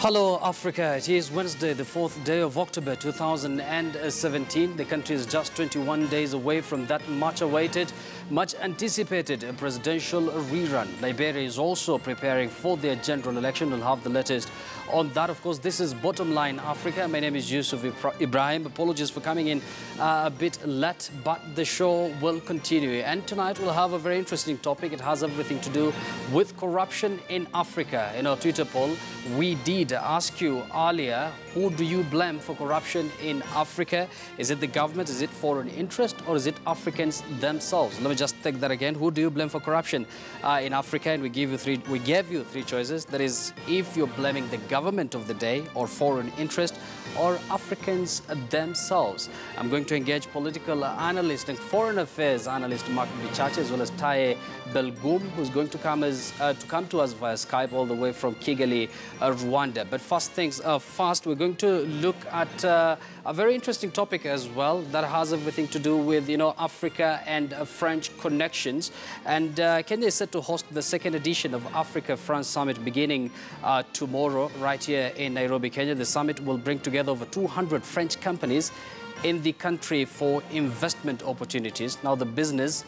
Hello Africa, it is Wednesday, the 4th day of October 2017. The country is just 21 days away from that much awaited, much anticipated presidential rerun. Liberia is also preparing for their general election. We'll have the latest on that. Of course, this is Bottomline Africa. My name is Yusuf Ibrahim. Apologies for coming in a bit late, but the show will continue. And tonight we'll have a very interesting topic. It has everything to do with corruption in Africa. In our Twitter poll, we did ask you earlier, who do you blame for corruption in Africa? Is it the government, is it foreign interest, or is it Africans themselves? Let me just take that again. Who do you blame for corruption in Africa? And we gave you three choices. That is, if you're blaming the government of the day, or foreign interest, or Africans themselves. I'm going to engage political analyst and foreign affairs analyst Mark Bichache, as well as Taye Belgum, who's going to come to us via Skype all the way from Kigali, Rwanda. But first things first, we're going to look at a very interesting topic as well that has everything to do with, Africa and French connections. And Kenya is set to host the second edition of Africa-France Summit beginning tomorrow right here in Nairobi, Kenya. The summit will bring together over 200 French companies in the country for investment opportunities. Now, the business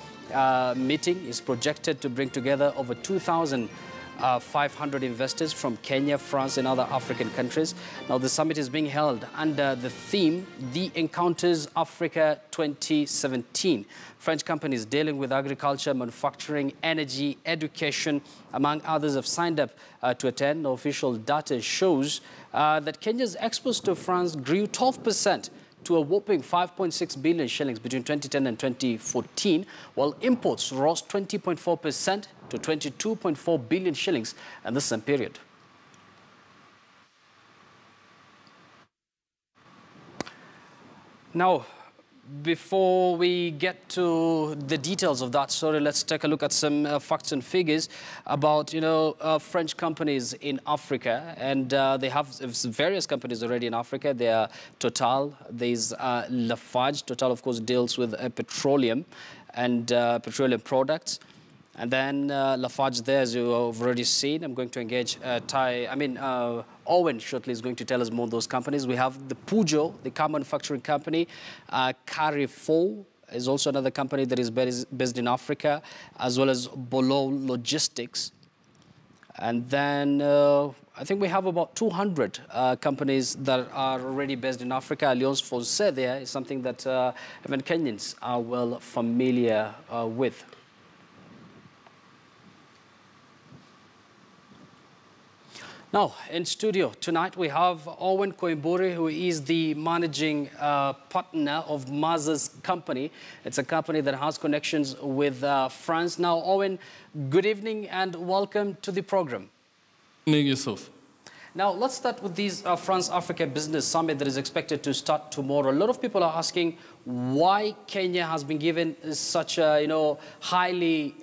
meeting is projected to bring together over 2,500 investors from Kenya, France, and other African countries. Now, the summit is being held under the theme, The Encounters Africa 2017. French companies dealing with agriculture, manufacturing, energy, education, among others, have signed up to attend. The official data shows that Kenya's exports to France grew 12% to a whopping 5.6 billion shillings between 2010 and 2014, while imports rose 20.4% to 22.4 billion shillings in the same period. Now, before we get to the details of that story, let's take a look at some facts and figures about, French companies in Africa. And they have various companies already in Africa. There are Total, there's Lafarge. Total, of course, deals with petroleum and petroleum products. And then Lafarge there, as you have already seen. I'm going to engage Owen shortly is going to tell us more of those companies. We have the Pujo, the car manufacturing company. Carrefour is also another company that is based in Africa, as well as Bolo Logistics. And then I think we have about 200 companies that are already based in Africa. Alliance Française there is something that even Kenyans are well familiar with. Now, in studio tonight, we have Owen Koimburi, who is the managing partner of Maz's company. It's a company that has connections with France. Now, Owen, good evening and welcome to the program. Good evening, Yusuf. Now, let's start with this France-Africa Business Summit that is expected to start tomorrow. A lot of people are asking why Kenya has been given such a, highly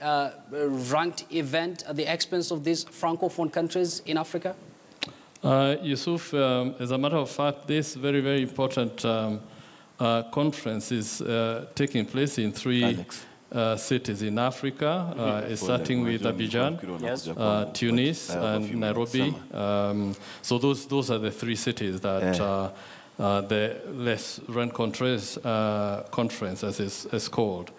ranked event at the expense of these Francophone countries in Africa? Yusuf, as a matter of fact, this very, very important conference is taking place in three cities in Africa, starting with Abidjan, yes. Tunis, and Nairobi. So those are the three cities that the Les Rencontres conference, as it's called,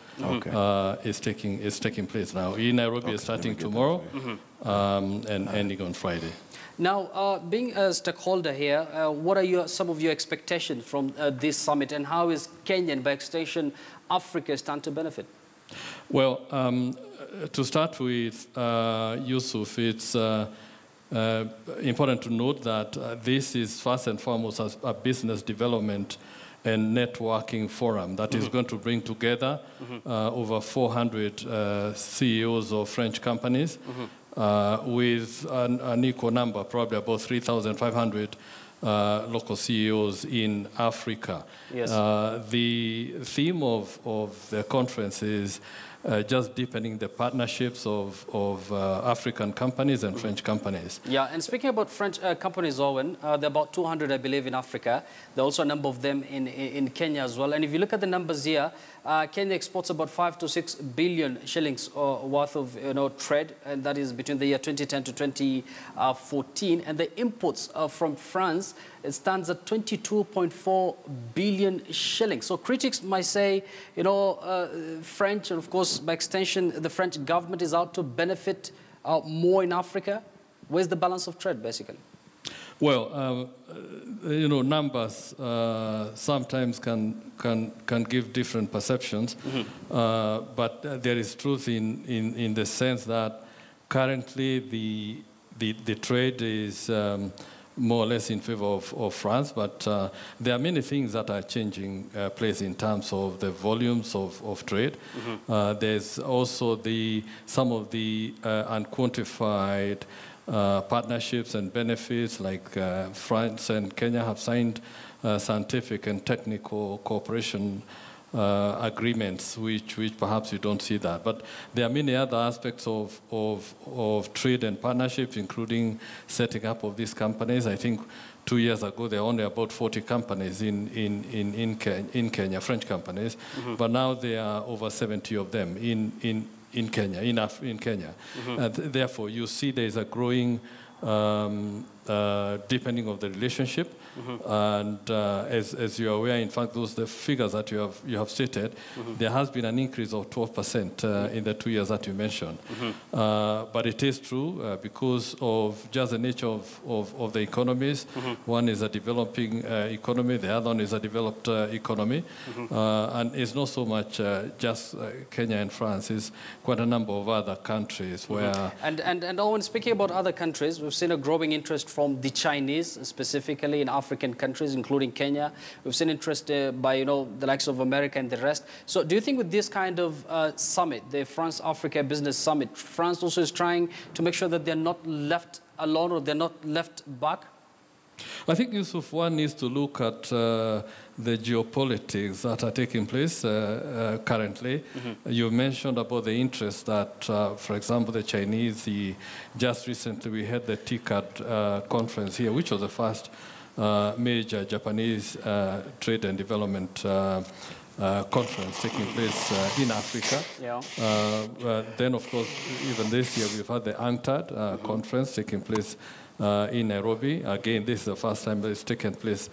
is taking place now. In Nairobi, is starting tomorrow and ending on Friday. Now, being a stakeholder here, what are some of your expectations from this summit, and how is Kenya and by extension Africa stand to benefit? Well, to start with, Yusuf, it's important to note that this is first and foremost a business development and networking forum that is going to bring together over 400 CEOs of French companies with an equal number, probably about 3,500 local CEOs in Africa. Yes. The theme of the conference is just deepening the partnerships of African companies and French companies. Yeah, and speaking about French companies, Owen, there are about 200, I believe, in Africa. There are also a number of them in Kenya as well. And if you look at the numbers here, Kenya exports about 5 to 6 billion shillings worth of trade, and that is between the year 2010 to 2014. And the imports from France, it stands at 22.4 billion shillings. So critics might say, French, and of course, by extension, the French government is out to benefit more in Africa. Where's the balance of trade, basically? Well, numbers sometimes can give different perceptions, but there is truth in the sense that currently the trade is more or less in favor of France, but there are many things that are changing place in terms of the volumes of trade. There's also some of the unquantified partnerships and benefits, like France and Kenya have signed scientific and technical cooperation agreements, which perhaps you don't see that. But there are many other aspects of trade and partnerships, including setting up of these companies. I think 2 years ago, there were only about 40 companies in Kenya, French companies, but now there are over 70 of them in Kenya. And therefore, you see there is a growing deepening of the relationship. And as you are aware, in fact, the figures that you have stated, there has been an increase of 12% in the 2 years that you mentioned. But it is true because of just the nature of the economies. One is a developing economy, the other one is a developed economy. And it's not so much just Kenya and France, it's quite a number of other countries where... And Owen, speaking about other countries, we've seen a growing interest from the Chinese, specifically in African countries, including Kenya. We've seen interest by, the likes of America and the rest. So do you think with this kind of summit, the France-Africa Business Summit, France also is trying to make sure that they're not left alone or they're not left back? I think, Yusuf, one needs to look at the geopolitics that are taking place currently. You mentioned about the interest that, for example, the Chinese, just recently we had the TICAD conference here, which was the first major Japanese trade and development conference taking place in Africa. Then, of course, even this year we've had the UNCTAD conference taking place in Nairobi. Again, this is the first time that it's taken place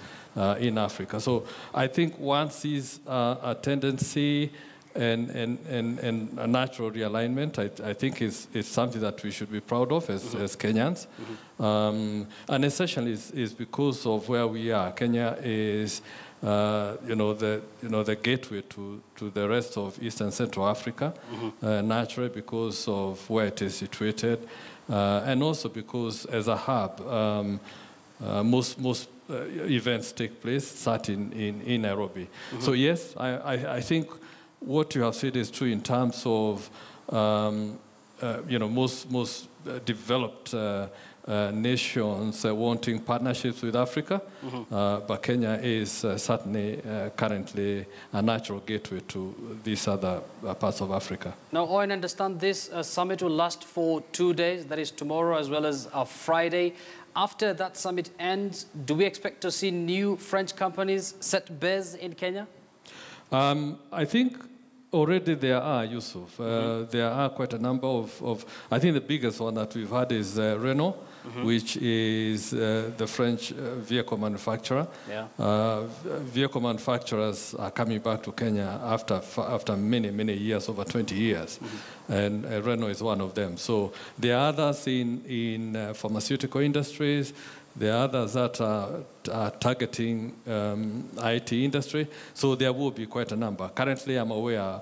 in Africa. So I think one sees a tendency and a natural realignment. I think it's something that we should be proud of as Kenyans. And essentially is because of where we are. Kenya is the gateway to the rest of East and Central Africa, naturally because of where it is situated. And also because as a hub, most events take place sat in Nairobi. So yes, I think what you have said is true in terms of most developed nations wanting partnerships with Africa, but Kenya is certainly currently a natural gateway to these other parts of Africa. Now, I understand this summit will last for 2 days, that is tomorrow as well as Friday. After that summit ends, do we expect to see new French companies set base in Kenya? I think already there are, Yusuf. There are quite a number of I think the biggest one that we've had is Renault, which is the French vehicle manufacturer. Vehicle manufacturers are coming back to Kenya after many years, over 20 years. And Renault is one of them. So there are others in pharmaceutical industries. There are others that are targeting IT industry. So there will be quite a number. Currently, I'm aware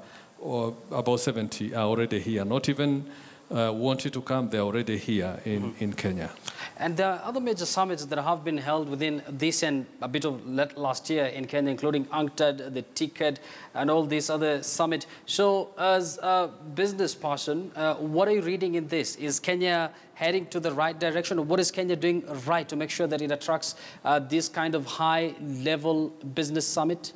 about 70 are already here. Not even wanting to come, they're already here in Kenya. And there are other major summits that have been held within this and a bit of last year in Kenya, including UNCTAD, the TICAD, and all these other summits. So as a business person, what are you reading in this? Is Kenya heading to the right direction? What is Kenya doing right to make sure that it attracts this kind of high-level business summit?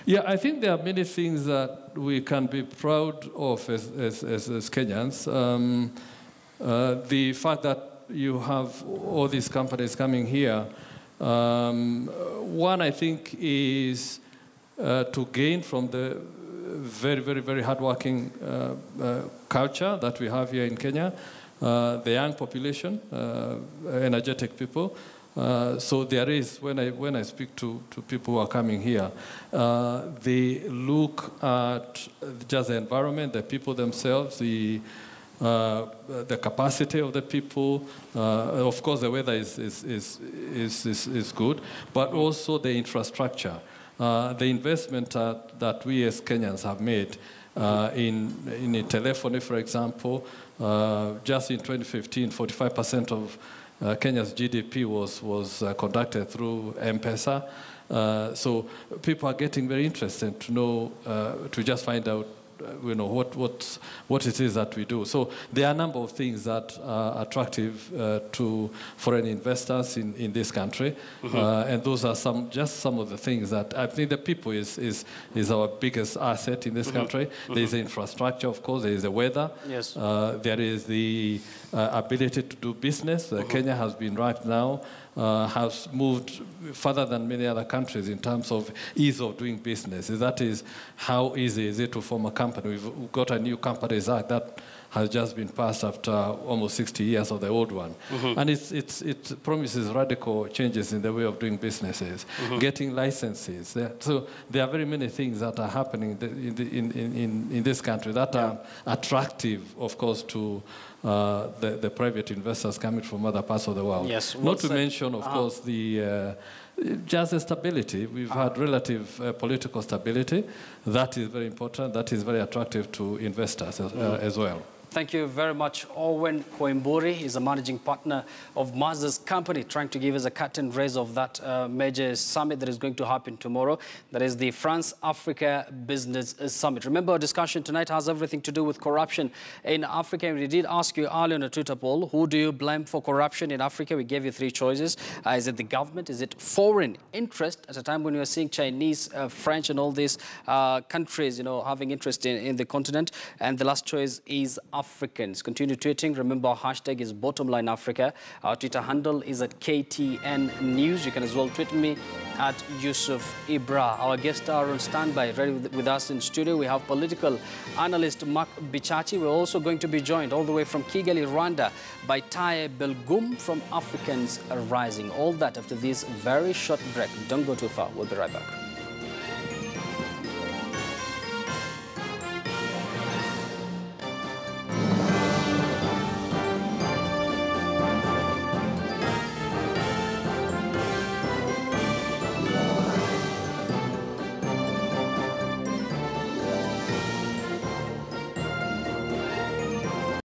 Yeah, I think there are many things that we can be proud of as Kenyans. The fact that you have all these companies coming here, one, I think, is to gain from the very, very, very hardworking culture that we have here in Kenya, the young population, energetic people. So there is, when I speak to people who are coming here, they look at just the environment, the people themselves, the capacity of the people. Of course, the weather is good, but also the infrastructure, the investment that we as Kenyans have made in telephony, for example. Just in 2015, 45% of Kenya's GDP was conducted through M-Pesa. So people are getting very interested to know, to just find out, what it is that we do. So there are a number of things that are attractive to foreign investors in this country, and those are just some of the things that I think the people is our biggest asset in this country. There is the infrastructure, of course. There is the weather. Yes. There is the ability to do business. Kenya has been right now has moved further than many other countries in terms of ease of doing business. That is, how easy is it to form a company? We've got a new Companies Act that has just been passed after almost 60 years of the old one. And it promises radical changes in the way of doing businesses, getting licenses. So there are very many things that are happening in this country that are attractive, of course, to the private investors coming from other parts of the world. Yes. Not to mention, of course, just the stability. We've had relative political stability. That is very important. That is very attractive to investors as well. Thank you very much. Owen Koimburi is a managing partner of Mazda's company, trying to give us a curtain raise of that major summit that is going to happen tomorrow. That is the France-Africa Business Summit. Remember, our discussion tonight has everything to do with corruption in Africa. We did ask you earlier on a Twitter poll, who do you blame for corruption in Africa? We gave you 3 choices. Is it the government? Is it foreign interest at a time when we are seeing Chinese, French and all these countries, having interest in the continent? And the last choice is Africans. Continue tweeting. Remember, our hashtag is Bottomline Africa. Our Twitter handle is at KTN News. You can as well tweet me at Yusuf Ibra. Our guests are on standby, ready with us in studio. We have political analyst Mark Bichachi. We're also going to be joined all the way from Kigali, Rwanda, by Taye Belgum from Africans Rising. All that after this very short break. Don't go too far. We'll be right back.